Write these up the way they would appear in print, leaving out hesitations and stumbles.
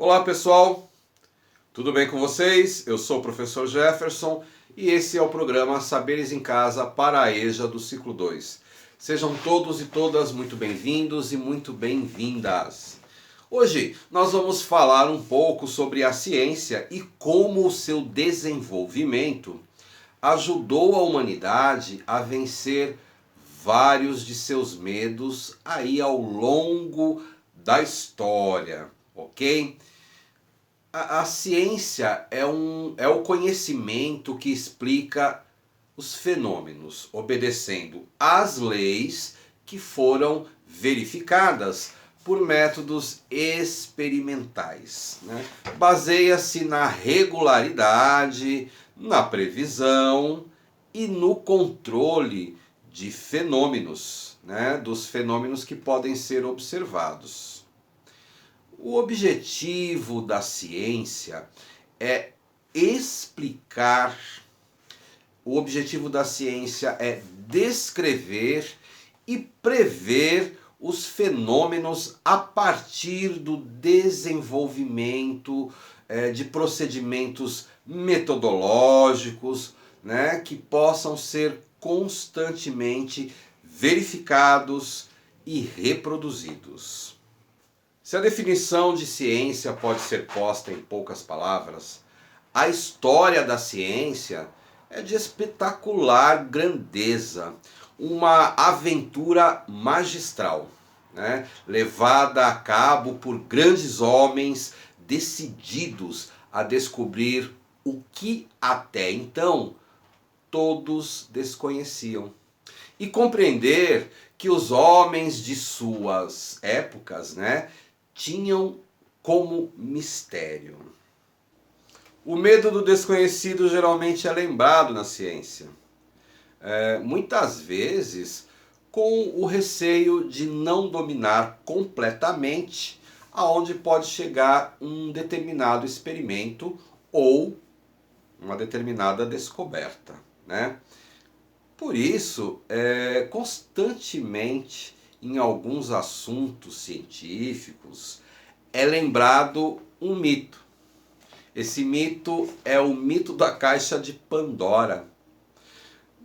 Olá pessoal, tudo bem com vocês? Eu sou o professor Jefferson e esse é o programa Saberes em Casa para a EJA do ciclo 2. Sejam todos e todas muito bem-vindos e muito bem-vindas. Hoje nós vamos falar um pouco sobre a ciência e como o seu desenvolvimento ajudou a humanidade a vencer vários de seus medos aí ao longo da história, ok? A ciência é o conhecimento que explica os fenômenos, obedecendo às leis que foram verificadas por métodos experimentais, né? Baseia-se na regularidade, na previsão e no controle de fenômenos, né? Dos fenômenos que podem ser observados. O objetivo da ciência é explicar, o objetivo da ciência é descrever e prever os fenômenos a partir do desenvolvimento de procedimentos metodológicos, né, que possam ser constantemente verificados e reproduzidos. Se a definição de ciência pode ser posta em poucas palavras, a história da ciência é de espetacular grandeza, uma aventura magistral, né? Levada a cabo por grandes homens decididos a descobrir o que até então todos desconheciam. E compreender que os homens de suas épocas, né, tinham como mistério. O medo do desconhecido geralmente é lembrado na ciência. Muitas vezes com o receio de não dominar completamente aonde pode chegar um determinado experimento ou uma determinada descoberta, né? Por isso, constantemente em alguns assuntos científicos é lembrado um mito. Esse mito é o mito da caixa de Pandora.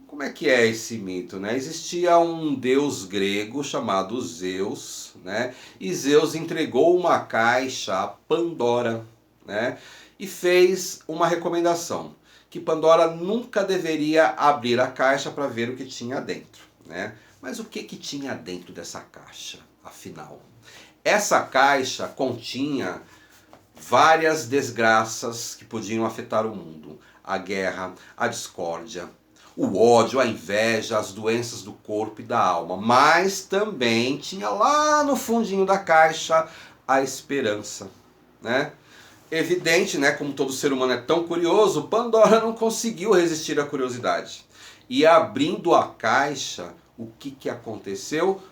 Como é que é esse mito, né? Existia um deus grego chamado Zeus, né? E Zeus entregou uma caixa a Pandora, né? E fez uma recomendação, que Pandora nunca deveria abrir a caixa para ver o que tinha dentro, né? Mas o que tinha dentro dessa caixa, afinal? Essa caixa continha várias desgraças que podiam afetar o mundo. A guerra, a discórdia, o ódio, a inveja, as doenças do corpo e da alma. Mas também tinha lá no fundinho da caixa a esperança, né? Evidente, né, como todo ser humano é tão curioso, Pandora não conseguiu resistir à curiosidade. E abrindo a caixa, o que aconteceu?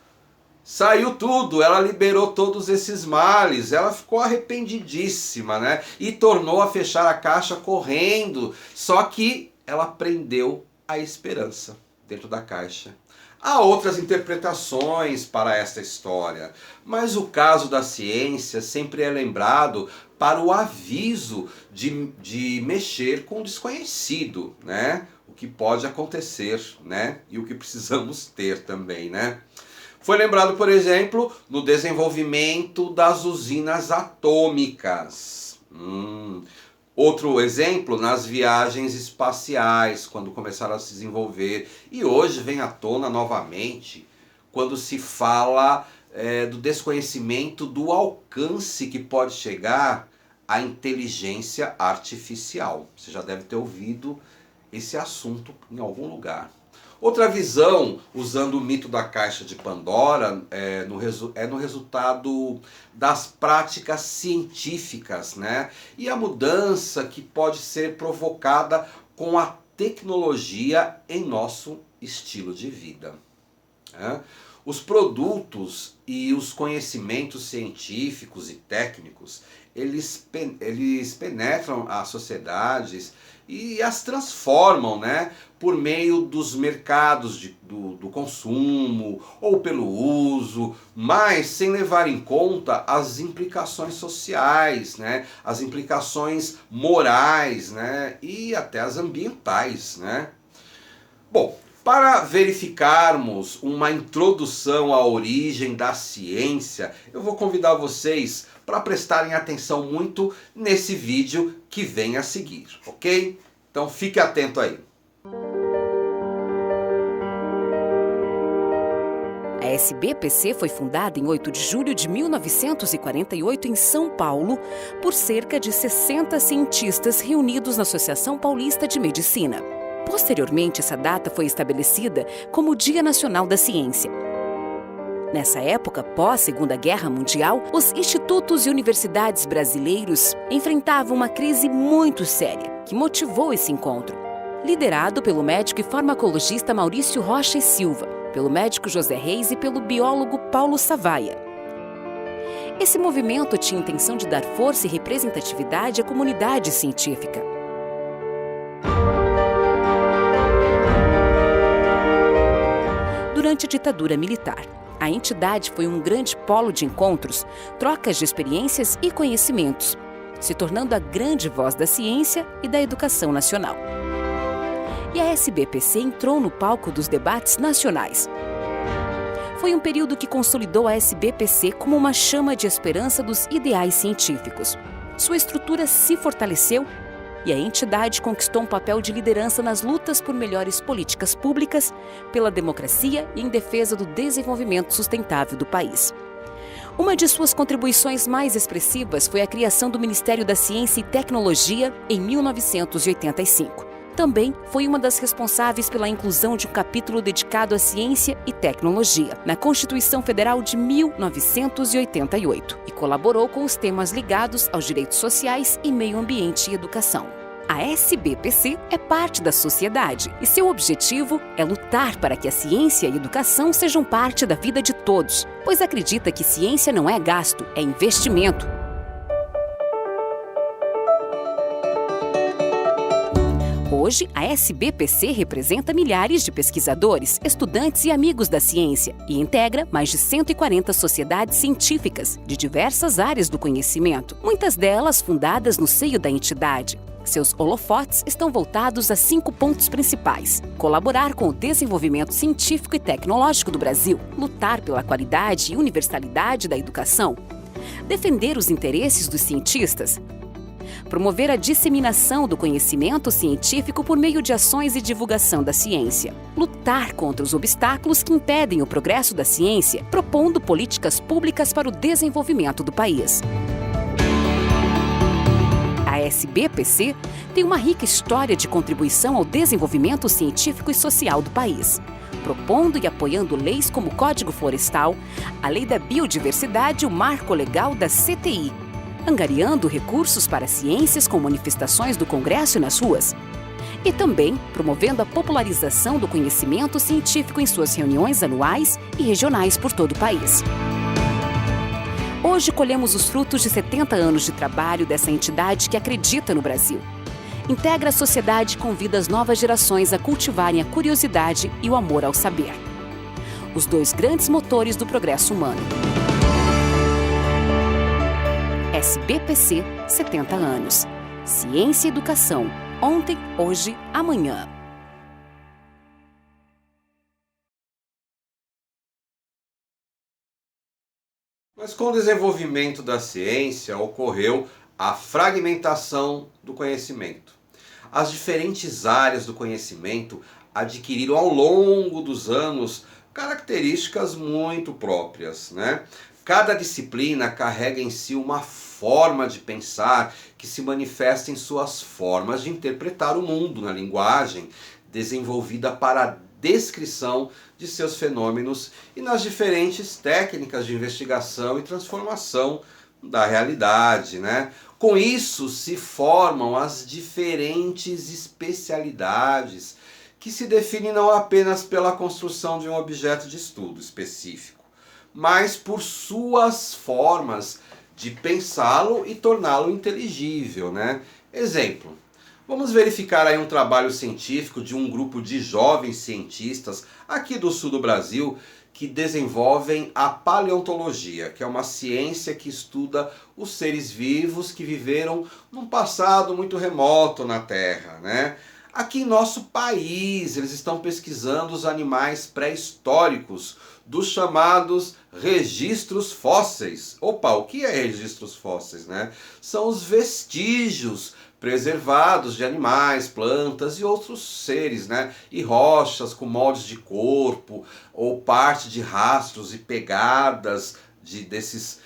Saiu tudo, ela liberou todos esses males, ela ficou arrependidíssima, né? E tornou a fechar a caixa correndo, só que ela prendeu a esperança dentro da caixa. Há outras interpretações para esta história, mas o caso da ciência sempre é lembrado para o aviso de mexer com o desconhecido, né? O que pode acontecer, né? E o que precisamos ter também, né? Foi lembrado, por exemplo, no desenvolvimento das usinas atômicas. Outro exemplo, nas viagens espaciais, quando começaram a se desenvolver. E hoje vem à tona novamente, quando se fala do desconhecimento do alcance que pode chegar a inteligência artificial. Você já deve ter ouvido esse assunto em algum lugar. Outra visão, usando o mito da caixa de Pandora, no resultado das práticas científicas, né? E a mudança que pode ser provocada com a tecnologia em nosso estilo de vida, né? Os produtos e os conhecimentos científicos e técnicos, eles penetram as sociedades e as transformam, né, por meio dos mercados do consumo ou pelo uso, mas sem levar em conta as implicações sociais, né, as implicações morais, né, e até as ambientais, né. Bom, para verificarmos uma introdução à origem da ciência, eu vou convidar vocês para prestarem atenção muito nesse vídeo que vem a seguir, ok? Então fique atento aí. A SBPC foi fundada em 8 de julho de 1948 em São Paulo por cerca de 60 cientistas reunidos na Associação Paulista de Medicina. Posteriormente, essa data foi estabelecida como o Dia Nacional da Ciência. Nessa época, pós-Segunda Guerra Mundial, os institutos e universidades brasileiros enfrentavam uma crise muito séria, que motivou esse encontro. Liderado pelo médico e farmacologista Maurício Rocha e Silva, pelo médico José Reis e pelo biólogo Paulo Savaia. Esse movimento tinha a intenção de dar força e representatividade à comunidade científica. Durante a ditadura militar, a entidade foi um grande polo de encontros, trocas de experiências e conhecimentos, se tornando a grande voz da ciência e da educação nacional. E a SBPC entrou no palco dos debates nacionais. Foi um período que consolidou a SBPC como uma chama de esperança dos ideais científicos. Sua estrutura se fortaleceu e a entidade conquistou um papel de liderança nas lutas por melhores políticas públicas, pela democracia e em defesa do desenvolvimento sustentável do país. Uma de suas contribuições mais expressivas foi a criação do Ministério da Ciência e Tecnologia em 1985. Também foi uma das responsáveis pela inclusão de um capítulo dedicado à ciência e tecnologia na Constituição Federal de 1988 e colaborou com os temas ligados aos direitos sociais e meio ambiente e educação. A SBPC é parte da sociedade e seu objetivo é lutar para que a ciência e a educação sejam parte da vida de todos, pois acredita que ciência não é gasto, é investimento. Hoje, a SBPC representa milhares de pesquisadores, estudantes e amigos da ciência e integra mais de 140 sociedades científicas de diversas áreas do conhecimento, muitas delas fundadas no seio da entidade. Seus holofotes estão voltados a 5 pontos principais: colaborar com o desenvolvimento científico e tecnológico do Brasil, lutar pela qualidade e universalidade da educação, defender os interesses dos cientistas, promover a disseminação do conhecimento científico por meio de ações e divulgação da ciência, lutar contra os obstáculos que impedem o progresso da ciência, propondo políticas públicas para o desenvolvimento do país. A SBPC tem uma rica história de contribuição ao desenvolvimento científico e social do país, propondo e apoiando leis como o Código Florestal, a Lei da Biodiversidade e o Marco Legal da CTI, angariando recursos para ciências com manifestações do Congresso e nas ruas, e também promovendo a popularização do conhecimento científico em suas reuniões anuais e regionais por todo o país. Hoje colhemos os frutos de 70 anos de trabalho dessa entidade que acredita no Brasil. Integra a sociedade e convida as novas gerações a cultivarem a curiosidade e o amor ao saber. Os 2 grandes motores do progresso humano. SBPC, 70 anos. Ciência e educação. Ontem, hoje, amanhã. Mas com o desenvolvimento da ciência ocorreu a fragmentação do conhecimento. As diferentes áreas do conhecimento adquiriram ao longo dos anos características muito próprias, né? Cada disciplina carrega em si uma forma de pensar que se manifesta em suas formas de interpretar o mundo na linguagem desenvolvida para a descrição de seus fenômenos e nas diferentes técnicas de investigação e transformação da realidade, né? Com isso se formam as diferentes especialidades que se definem não apenas pela construção de um objeto de estudo específico, mas por suas formas de pensá-lo e torná-lo inteligível, né? Exemplo, vamos verificar aí um trabalho científico de um grupo de jovens cientistas aqui do sul do Brasil que desenvolvem a paleontologia, que é uma ciência que estuda os seres vivos que viveram num passado muito remoto na Terra, né? Aqui em nosso país, eles estão pesquisando os animais pré-históricos dos chamados registros fósseis. Opa, o que é registros fósseis, né? São os vestígios preservados de animais, plantas e outros seres, né? E rochas com moldes de corpo ou parte de rastros e pegadas desses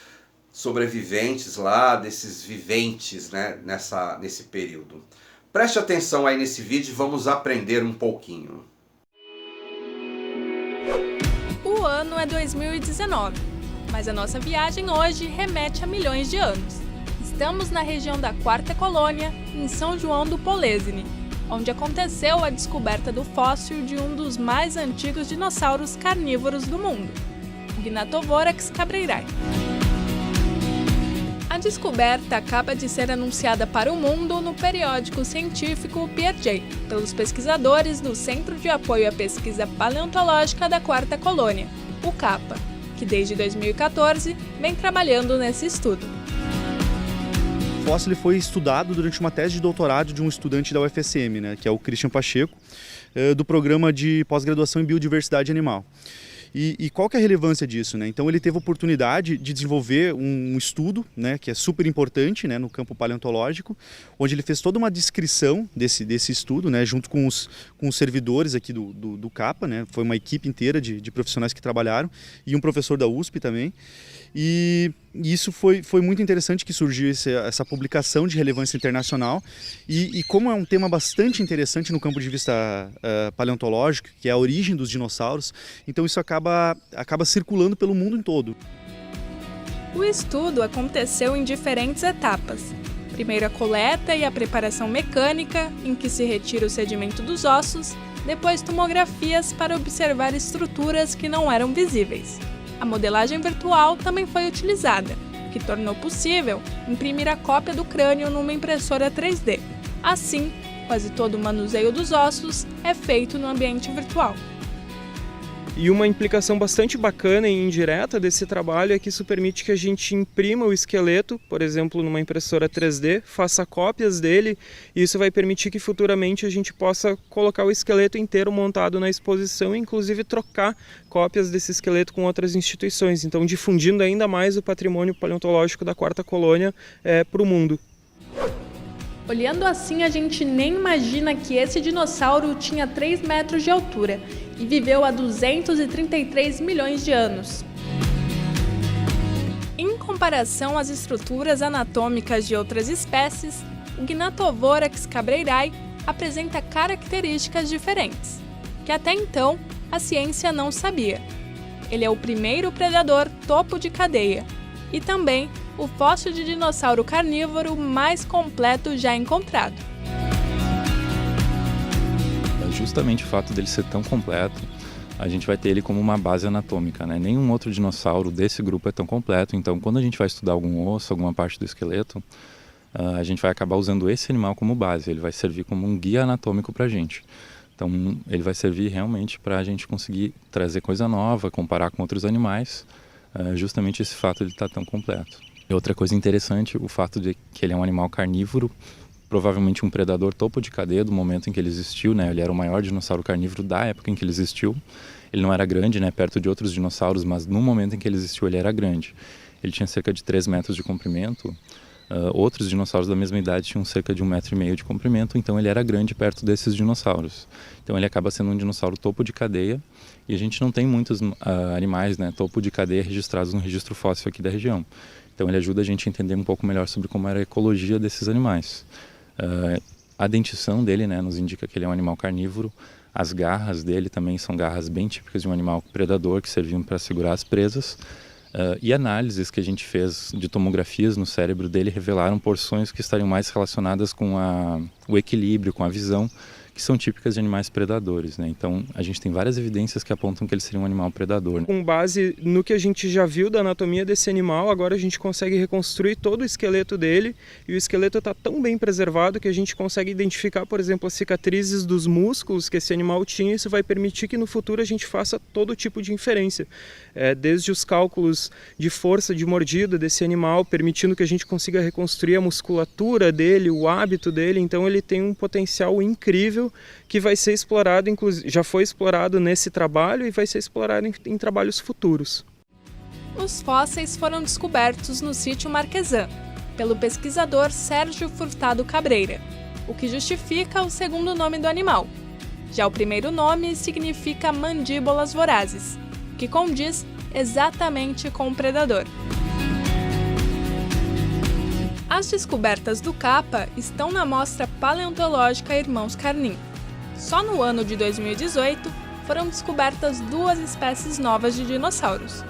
sobreviventes lá, desses viventes, né? Nesse período. Preste atenção aí nesse vídeo e vamos aprender um pouquinho. O ano é 2019, mas a nossa viagem hoje remete a milhões de anos. Estamos na região da Quarta Colônia, em São João do Polesine, onde aconteceu a descoberta do fóssil de um dos mais antigos dinossauros carnívoros do mundo, o Gnatovorax cabreyrai. A descoberta acaba de ser anunciada para o mundo no periódico científico Piaget, pelos pesquisadores do Centro de Apoio à Pesquisa Paleontológica da Quarta Colônia, o CAPA, que desde 2014 vem trabalhando nesse estudo. O fóssil foi estudado durante uma tese de doutorado de um estudante da UFSM, né, que é o Christian Pacheco, do programa de pós-graduação em biodiversidade animal. E qual que é a relevância disso, né? Então ele teve a oportunidade de desenvolver um estudo, né, que é super importante, né, no campo paleontológico, onde ele fez toda uma descrição desse estudo, né, junto com os servidores aqui do CAPA, né? Foi uma equipe inteira de profissionais que trabalharam e um professor da USP também. E isso foi muito interessante que surgiu essa publicação de relevância internacional e como é um tema bastante interessante no campo de vista paleontológico, que é a origem dos dinossauros, então isso acaba circulando pelo mundo em todo. O estudo aconteceu em diferentes etapas. Primeiro a coleta e a preparação mecânica, em que se retira o sedimento dos ossos, depois tomografias para observar estruturas que não eram visíveis. A modelagem virtual também foi utilizada, o que tornou possível imprimir a cópia do crânio numa impressora 3D. Assim, quase todo o manuseio dos ossos é feito no ambiente virtual. E uma implicação bastante bacana e indireta desse trabalho é que isso permite que a gente imprima o esqueleto, por exemplo, numa impressora 3D, faça cópias dele, e isso vai permitir que futuramente a gente possa colocar o esqueleto inteiro montado na exposição e inclusive trocar cópias desse esqueleto com outras instituições, então difundindo ainda mais o patrimônio paleontológico da Quarta Colônia para o mundo. Olhando assim, a gente nem imagina que esse dinossauro tinha 3 metros de altura e viveu há 233 milhões de anos. Em comparação às estruturas anatômicas de outras espécies, o Gnatovorax cabreyrai apresenta características diferentes, que até então a ciência não sabia. Ele é o primeiro predador topo de cadeia e também o fóssil de dinossauro carnívoro mais completo já encontrado. Justamente o fato dele ser tão completo, a gente vai ter ele como uma base anatômica, né? Nenhum outro dinossauro desse grupo é tão completo, então quando a gente vai estudar algum osso, alguma parte do esqueleto, a gente vai acabar usando esse animal como base, ele vai servir como um guia anatômico para a gente. Então ele vai servir realmente para a gente conseguir trazer coisa nova, comparar com outros animais, justamente esse fato de ele estar tão completo. E outra coisa interessante, o fato de que ele é um animal carnívoro, provavelmente um predador topo de cadeia do momento em que ele existiu, né? Ele era o maior dinossauro carnívoro da época em que ele existiu. Ele não era grande, né, perto de outros dinossauros, mas no momento em que ele existiu ele era grande. Ele tinha cerca de 3 metros de comprimento. Outros dinossauros da mesma idade tinham cerca de 1,5 metro de comprimento, então ele era grande perto desses dinossauros. Então ele acaba sendo um dinossauro topo de cadeia e a gente não tem muitos animais, né, topo de cadeia registrados no registro fóssil aqui da região. Então ele ajuda a gente a entender um pouco melhor sobre como era a ecologia desses animais. A dentição dele, né, nos indica que ele é um animal carnívoro. As garras dele também são garras bem típicas de um animal predador que serviam para segurar as presas. E análises que a gente fez de tomografias no cérebro dele revelaram porções que estariam mais relacionadas com o equilíbrio, com a visão, que são típicas de animais predadores, né? Então, a gente tem várias evidências que apontam que ele seria um animal predador, né? Com base no que a gente já viu da anatomia desse animal, agora a gente consegue reconstruir todo o esqueleto dele, e o esqueleto está tão bem preservado que a gente consegue identificar, por exemplo, as cicatrizes dos músculos que esse animal tinha. Isso vai permitir que no futuro a gente faça todo tipo de inferência, desde os cálculos de força de mordida desse animal, permitindo que a gente consiga reconstruir a musculatura dele, o hábito dele. Então ele tem um potencial incrível que vai ser explorado, inclusive já foi explorado nesse trabalho e vai ser explorado em trabalhos futuros. Os fósseis foram descobertos no sítio Marquesan, pelo pesquisador Sérgio Furtado Cabreira, o que justifica o segundo nome do animal. Já o primeiro nome significa mandíbulas vorazes, que condiz exatamente com o predador. As descobertas do Capa estão na Mostra Paleontológica Irmãos Carnim. Só no ano de 2018 foram descobertas 2 espécies novas de dinossauros.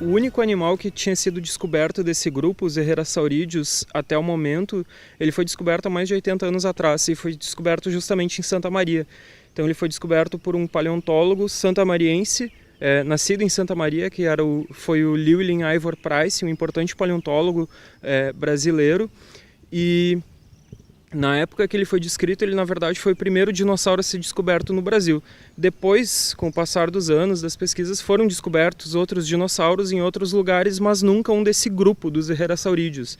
O único animal que tinha sido descoberto desse grupo, os Herrerasaurideus, até o momento, ele foi descoberto há mais de 80 anos atrás e foi descoberto justamente em Santa Maria. Então ele foi descoberto por um paleontólogo santamariense, nascido em Santa Maria, que foi o Llewellyn Ivor Price, um importante paleontólogo brasileiro. E na época que ele foi descrito, ele na verdade foi o primeiro dinossauro a ser descoberto no Brasil. Depois, com o passar dos anos, das pesquisas, foram descobertos outros dinossauros em outros lugares, mas nunca um desse grupo dos Herrerasaurideus.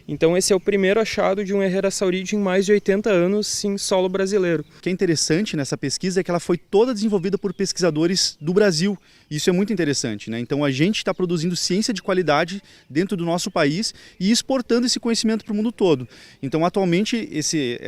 Então esse é o primeiro achado de um Herrerasauridae em mais de 80 anos em solo brasileiro. O que é interessante nessa pesquisa é que ela foi toda desenvolvida por pesquisadores do Brasil. Isso é muito interessante, né? Então a gente está produzindo ciência de qualidade dentro do nosso país e exportando esse conhecimento para o mundo todo. Então atualmente esse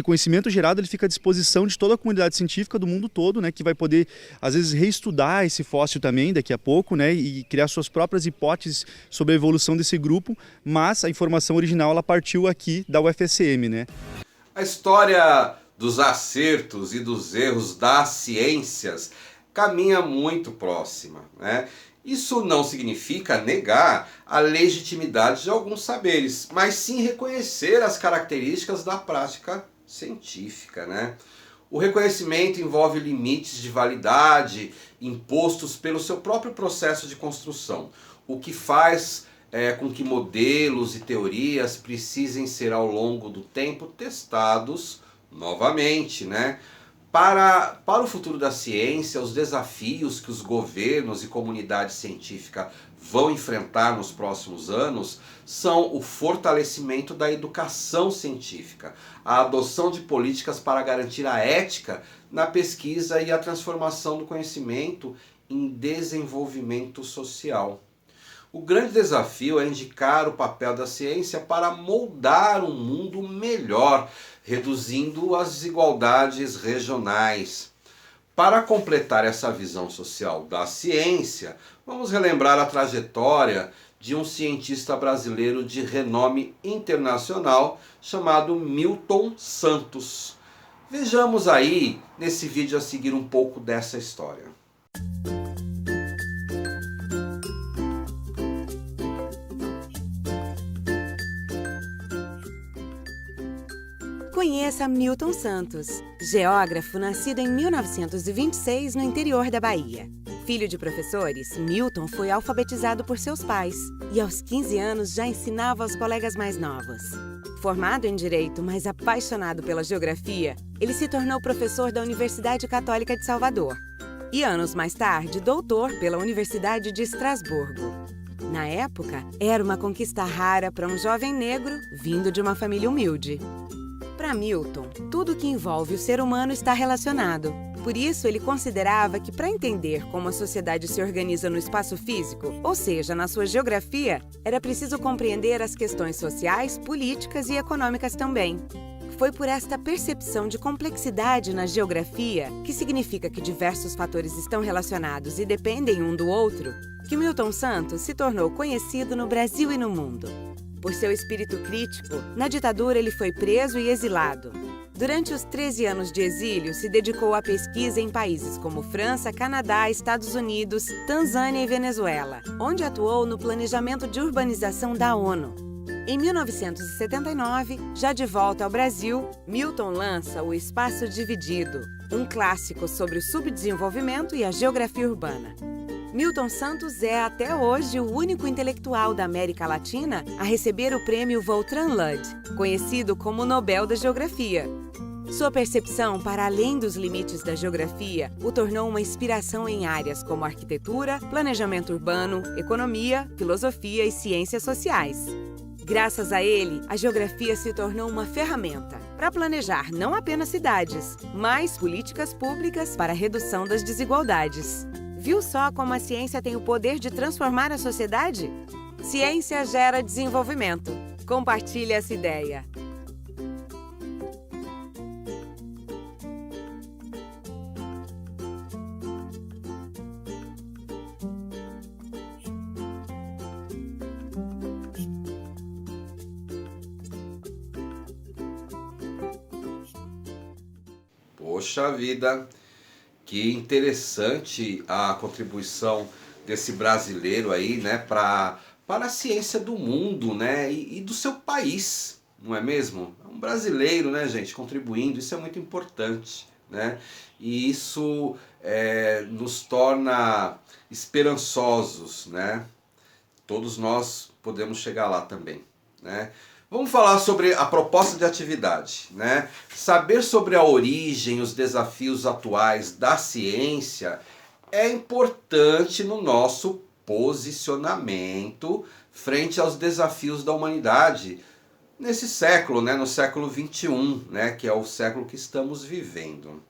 conhecimento gerado ele fica à disposição de toda a comunidade científica do mundo todo, né? Que vai poder às vezes reestudar esse fóssil também daqui a pouco, né? E criar suas próprias hipóteses sobre a evolução desse grupo, mas a informação original ela partiu aqui da UFSM, né? A história dos acertos e dos erros das ciências caminha muito próxima, né? Isso não significa negar a legitimidade de alguns saberes, mas sim reconhecer as características da prática científica, né? O reconhecimento envolve limites de validade impostos pelo seu próprio processo de construção, o que faz com que modelos e teorias precisem ser ao longo do tempo testados novamente, né? Para o futuro da ciência, os desafios que os governos e comunidade científica vão enfrentar nos próximos anos são o fortalecimento da educação científica, a adoção de políticas para garantir a ética na pesquisa e a transformação do conhecimento em desenvolvimento social. O grande desafio é indicar o papel da ciência para moldar um mundo melhor, reduzindo as desigualdades regionais. Para completar essa visão social da ciência, vamos relembrar a trajetória de um cientista brasileiro de renome internacional chamado Milton Santos. Vejamos aí, nesse vídeo a seguir, um pouco dessa história. Conheça Milton Santos, geógrafo nascido em 1926 no interior da Bahia. Filho de professores, Milton foi alfabetizado por seus pais e aos 15 anos já ensinava aos colegas mais novos. Formado em Direito, mas apaixonado pela geografia, ele se tornou professor da Universidade Católica de Salvador e anos mais tarde, doutor pela Universidade de Estrasburgo. Na época, era uma conquista rara para um jovem negro vindo de uma família humilde. Para Milton, tudo que envolve o ser humano está relacionado. Por isso, ele considerava que para entender como a sociedade se organiza no espaço físico, ou seja, na sua geografia, era preciso compreender as questões sociais, políticas e econômicas também. Foi por esta percepção de complexidade na geografia, que significa que diversos fatores estão relacionados e dependem um do outro, que Milton Santos se tornou conhecido no Brasil e no mundo. Por seu espírito crítico, na ditadura ele foi preso e exilado. Durante os 13 anos de exílio, se dedicou à pesquisa em países como França, Canadá, Estados Unidos, Tanzânia e Venezuela, onde atuou no planejamento de urbanização da ONU. Em 1979, já de volta ao Brasil, Milton lança O Espaço Dividido, um clássico sobre o subdesenvolvimento e a geografia urbana. Milton Santos é até hoje o único intelectual da América Latina a receber o prêmio Vautrin Lud, conhecido como Nobel da Geografia. Sua percepção para além dos limites da geografia o tornou uma inspiração em áreas como arquitetura, planejamento urbano, economia, filosofia e ciências sociais. Graças a ele, a geografia se tornou uma ferramenta para planejar não apenas cidades, mas políticas públicas para a redução das desigualdades. Viu só como a ciência tem o poder de transformar a sociedade? Ciência gera desenvolvimento. Compartilhe essa ideia. Poxa vida, que interessante a contribuição desse brasileiro aí, né, para a ciência do mundo, né, e do seu país, não é mesmo? É um brasileiro, né, gente, contribuindo, isso é muito importante, né, e isso nos torna esperançosos, né, todos nós podemos chegar lá também, né. Vamos falar sobre a proposta de atividade, né? Saber sobre a origem e os desafios atuais da ciência é importante no nosso posicionamento frente aos desafios da humanidade nesse século, né? No século XXI, né? Que é o século que estamos vivendo.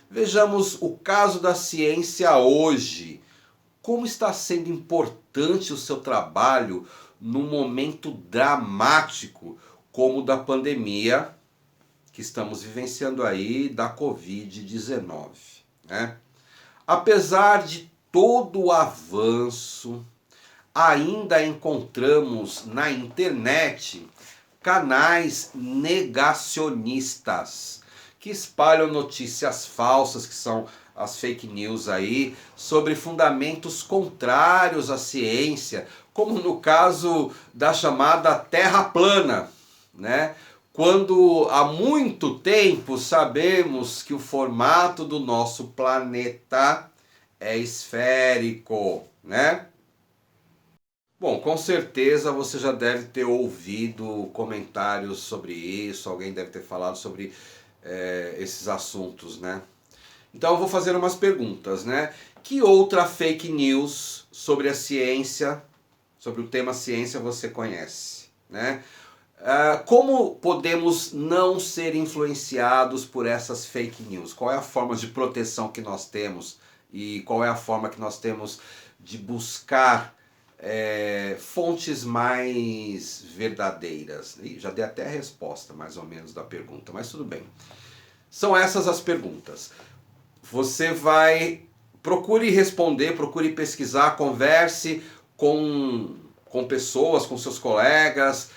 Vejamos o caso da ciência hoje. Como está sendo importante o seu trabalho num momento dramático como o da pandemia que estamos vivenciando aí da Covid-19, né? Apesar de todo o avanço, ainda encontramos na internet canais negacionistas que espalham notícias falsas, que são as fake news aí, sobre fundamentos contrários à ciência, como no caso da chamada Terra plana, né? Quando há muito tempo sabemos que o formato do nosso planeta é esférico, né? Bom, com certeza você já deve ter ouvido comentários sobre isso, alguém deve ter falado sobre esses assuntos, né? Então eu vou fazer umas perguntas, né? Que outra fake news sobre a ciência, sobre o tema ciência você conhece, né? Como podemos não ser influenciados por essas fake news? Qual é a forma de proteção que nós temos e qual é a forma que nós temos de buscar fontes mais verdadeiras? E já dei até a resposta, mais ou menos, da pergunta, mas tudo bem. São essas as perguntas. Você procure responder, procure pesquisar, converse com pessoas, com seus colegas,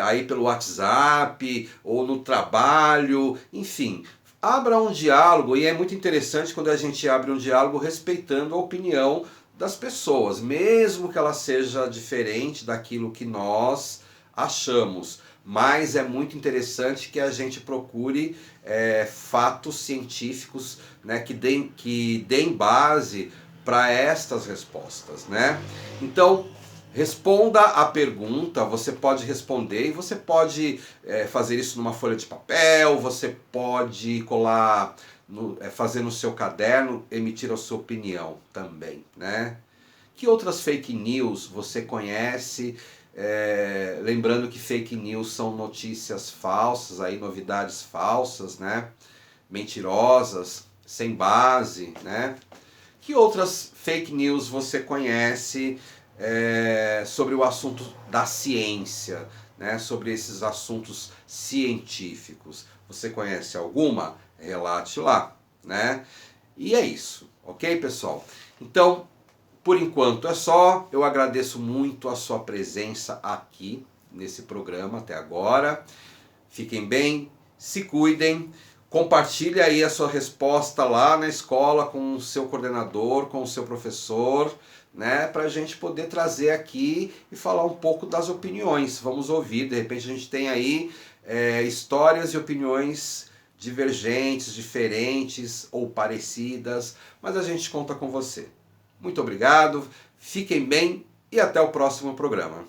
aí pelo WhatsApp ou no trabalho, enfim. Abra um diálogo, e é muito interessante quando a gente abre um diálogo respeitando a opinião das pessoas, mesmo que ela seja diferente daquilo que nós achamos. Mas é muito interessante que a gente procure fatos científicos, né, que deem base para estas respostas, né? Então, responda a pergunta, você pode responder e você pode fazer isso numa folha de papel, você pode colar, fazer no seu caderno, emitir a sua opinião também, né? Que outras fake news você conhece? Lembrando que fake news são notícias falsas, aí, novidades falsas, né? Mentirosas, sem base, né? Que outras fake news você conhece sobre o assunto da ciência, né? Sobre esses assuntos científicos? Você conhece alguma? Relate lá, né? E é isso, ok, pessoal? Então, por enquanto é só. Eu agradeço muito a sua presença aqui nesse programa até agora. Fiquem bem, se cuidem. Compartilhe aí a sua resposta lá na escola com o seu coordenador, com o seu professor, né, para a gente poder trazer aqui e falar um pouco das opiniões. Vamos ouvir, de repente a gente tem aí histórias e opiniões divergentes, diferentes ou parecidas, mas a gente conta com você. Muito obrigado, fiquem bem e até o próximo programa.